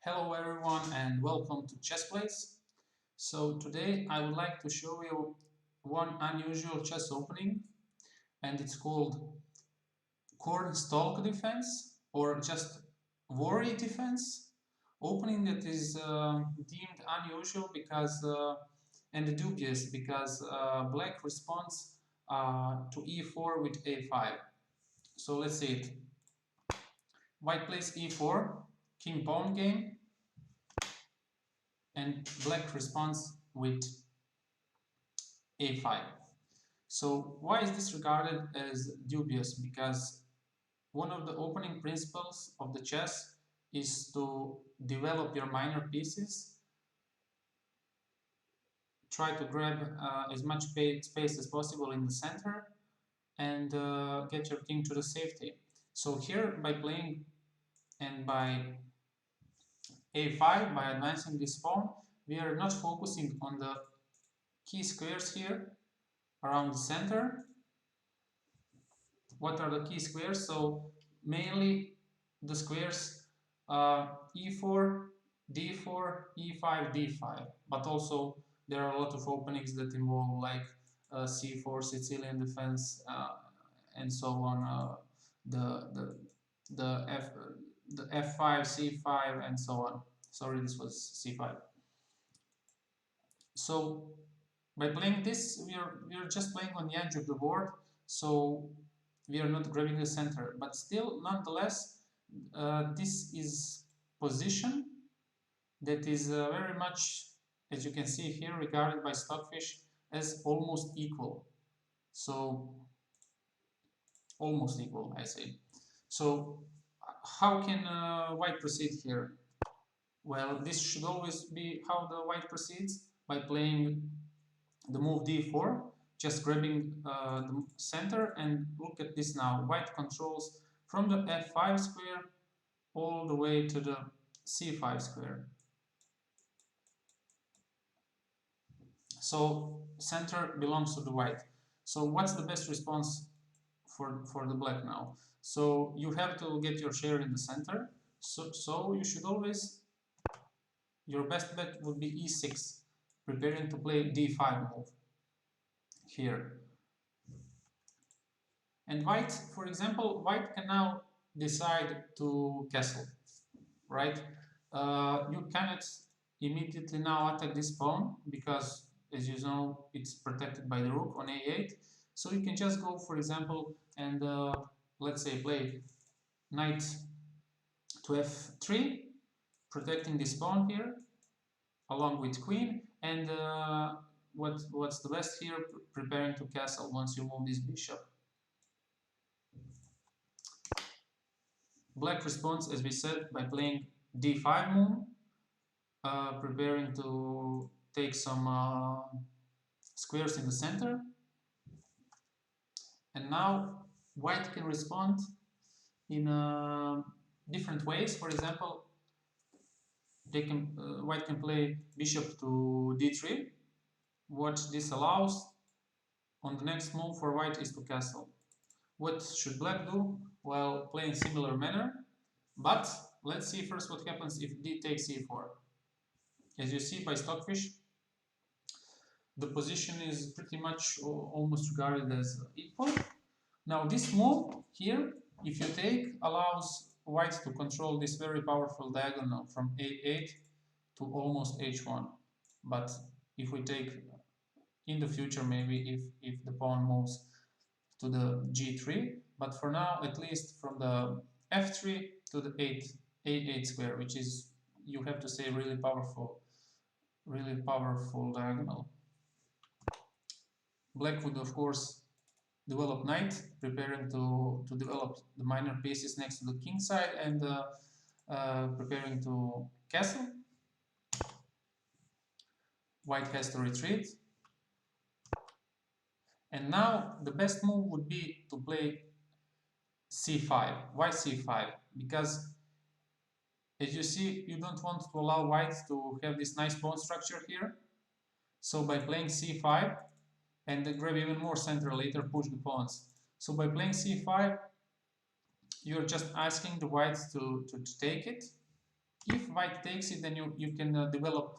Hello everyone and welcome to Chess Plays. So today I would like to show you one unusual chess opening, and it's called Cornstalk Defense or just Ware Defense. Opening that is deemed unusual because and dubious because black responds to e4 with a5. So let's see it. White plays e4, king pawn game, and black responds with a5. So why is this regarded as dubious? Because one of the opening principles of the chess is to develop your minor pieces, try to grab as much space as possible in the center, and get your king to the safety. So here, by playing and by a5, by advancing this pawn, we are not focusing on the key squares here around the center. What are the key squares? So mainly the squares e4, d4, e5, d5, but also there are a lot of openings that involve like c4, Sicilian defense, and so on. The f the f5, c5, and so on. Sorry, this was c5. So by playing this, we are just playing on the edge of the board, so we are not grabbing the center. But still, nonetheless, this is position that is very much, as you can see here, regarded by Stockfish as almost equal. So almost equal, I say. So how can White proceed here? Well, this should always be how the White proceeds, by playing the move d4, just grabbing the center. And look at this now. White controls from the f5 square all the way to the c5 square. So center belongs to the white. So what's the best response for the black now? So you have to get your share in the center. So you should always, your best bet would be e6, preparing to play d5 move here. And white, for example, white can now decide to castle, right? You cannot immediately now attack this pawn because, as you know, it's protected by the rook on a8. So you can just go, for example, and let's say play knight to f3, protecting this pawn here, along with queen. And what's the best here? Preparing to castle once you move this bishop. Black responds, as we said, by playing d5 move, preparing to take some squares in the center. And now white can respond in different ways. For example, white can play bishop to d3. What this allows on the next move for white is to castle. What should black do? Well, play in similar manner, but let's see first what happens if d takes e4. As you see by Stockfish, the position is pretty much almost regarded as equal. Now this move here, if you take, allows white to control this very powerful diagonal from a8 to almost h1. But if we take in the future, maybe if the pawn moves to the g3, but for now, at least from the f3 to the a8 square, which is, you have to say, really powerful diagonal. Black would, of course, develop knight, preparing to develop the minor pieces next to the king side, and preparing to castle. White has to retreat. And now the best move would be to play c5. Why c5? Because, as you see, you don't want to allow white to have this nice pawn structure here. So by playing c5, and then grab even more center later, push the pawns. So by playing c5, you're just asking the whites to take it. If white takes it, then you can develop,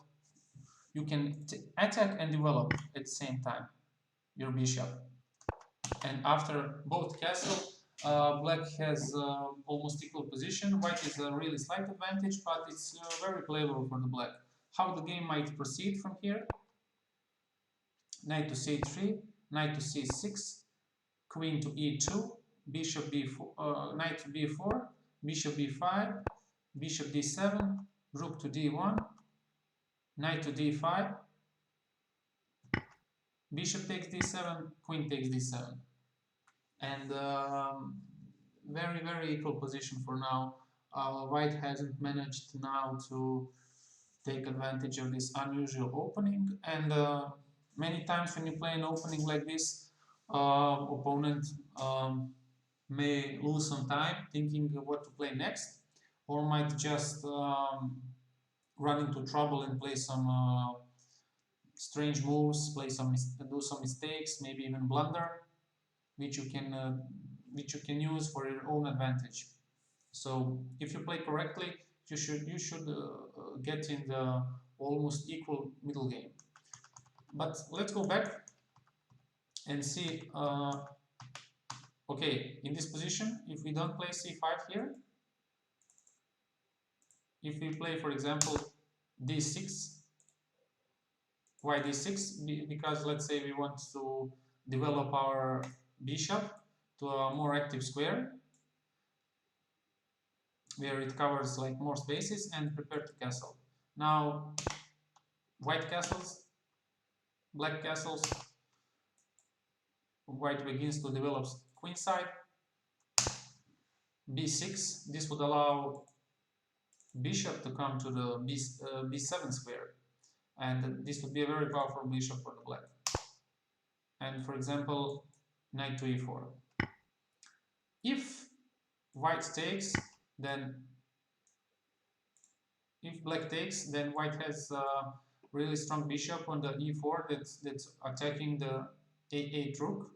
you can attack and develop at the same time your bishop. And after both castle, black has almost equal position. White is a really slight advantage, but it's very playable for the black. How the game might proceed from here? Knight to c3, knight to c6, queen to e2, bishop b4, knight to b4, bishop b5, bishop d7, rook to d1, knight to d5, bishop takes d7, queen takes d7. And very equal position for now. White hasn't managed now to take advantage of this unusual opening, and many times when you play an opening like this, opponent may lose some time thinking what to play next, or might just run into trouble and play some strange moves, do some mistakes, maybe even blunder, which you can use for your own advantage. So if you play correctly, you should get in the almost equal middle game. But let's go back and see. Okay, in this position, if we don't play c5 here, if we play, for example, d6, why d6? Because let's say we want to develop our bishop to a more active square, where it covers like more spaces, and prepare to castle. Now, white castles, black castles, white begins to develop queenside, b6. This would allow bishop to come to the b7 square, and this would be a very powerful bishop for the black. And for example, knight to e4. If white takes, then if black takes, then white has a really strong bishop on the e4 that's attacking the a8 rook,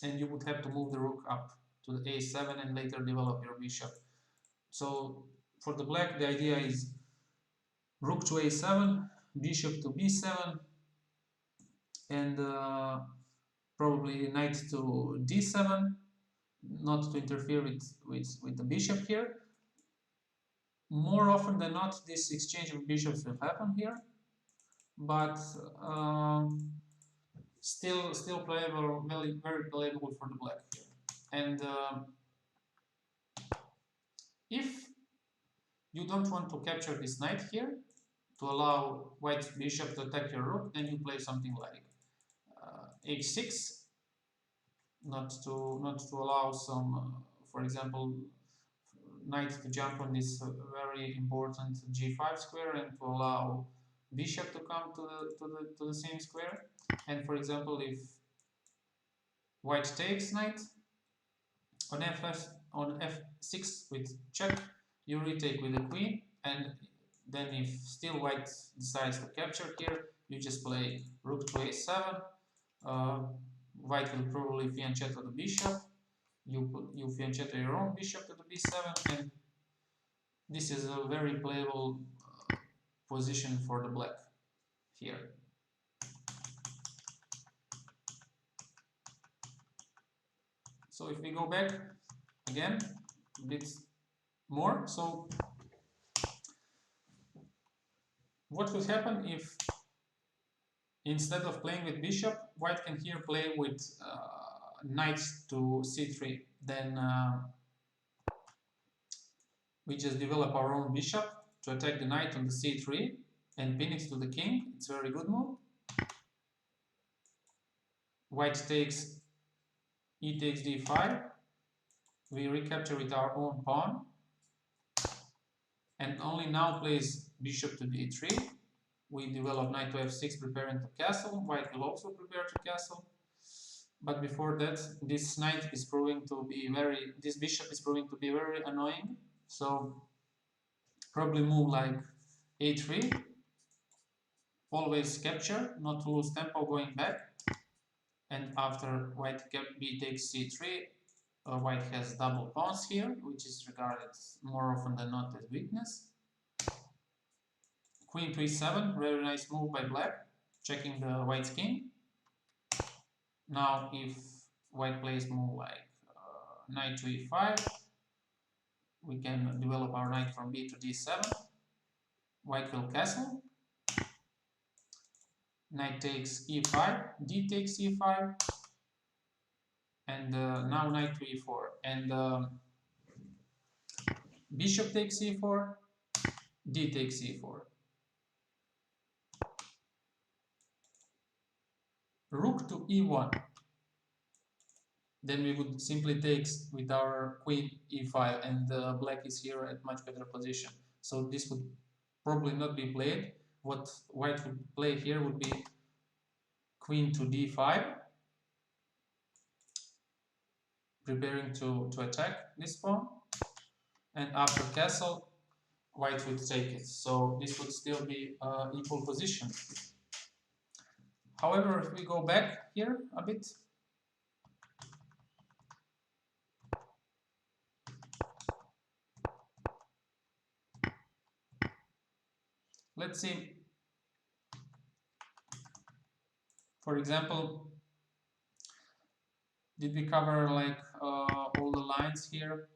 and you would have to move the rook up to the a7 and later develop your bishop. So for the black, the idea is rook to a7, bishop to b7, and probably knight to d7, not to interfere with the bishop here. More often than not, this exchange of bishops will happen here, but still playable, very playable for the black here. And if you don't want to capture this knight here to allow white bishop to attack your rook, then you play something like h6, not to allow some, for example, knight to jump on this very important g5 square, and to allow bishop to come to the same square. And for example, if white takes knight on f6 with check, you retake with the queen, and then if still white decides to capture here, you just play rook to a7. White will probably fianchetto the bishop. You fianchetto your own bishop to the b7, and this is a very playable position for the black here. So if we go back again a bit more, so what will happen if instead of playing with bishop, white can here play with knight to c3? Then we just develop our own bishop to attack the knight on the c3 and pin it to the king. It's a very good move. White takes, e takes d5. We recapture with our own pawn, and only now plays bishop to d3. We develop knight to f6, preparing to castle. White will also prepare to castle. But before that, this knight is proving to be this bishop is proving to be very annoying. So probably move like a3, always capture, not to lose tempo going back. And after white b takes c3, White has double pawns here, which is regarded more often than not as weakness. Queen to e7, very nice move by black, checking the white's king. Now if white plays move like knight to e5, we can develop our knight from b to d7. White will castle. Knight takes e5, d takes e5, and now knight to e4. And bishop takes e4, d takes e4. Rook to e1. Then we would simply take with our queen e5, and black is here at much better position. So this would probably not be played. What white would play here would be queen to d5, preparing to attack this pawn. And after castle, white would take it. So this would still be equal position. However, if we go back here a bit, let's see, for example, did we cover like all the lines here?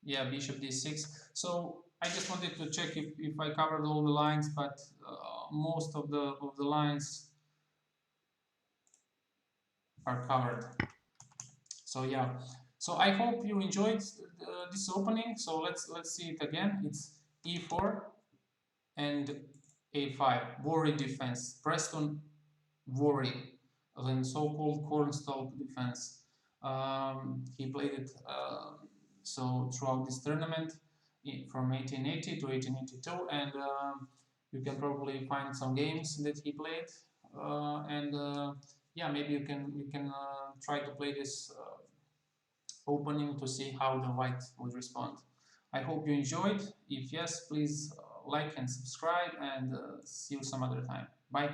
Yeah, bishop d6. So I just wanted to check if I covered all the lines, but most of the lines are covered. So yeah, so I hope you enjoyed this opening. So let's see it again. It's e4 and a5. Ware Defence. Preston Ware, the so-called cornstalk defense. He played it so throughout this tournament from 1880 to 1882, and you can probably find some games that he played, and yeah, maybe you can try to play this opening to see how the white would respond. I hope you enjoyed. If yes, please like and subscribe, and see you some other time. Bye.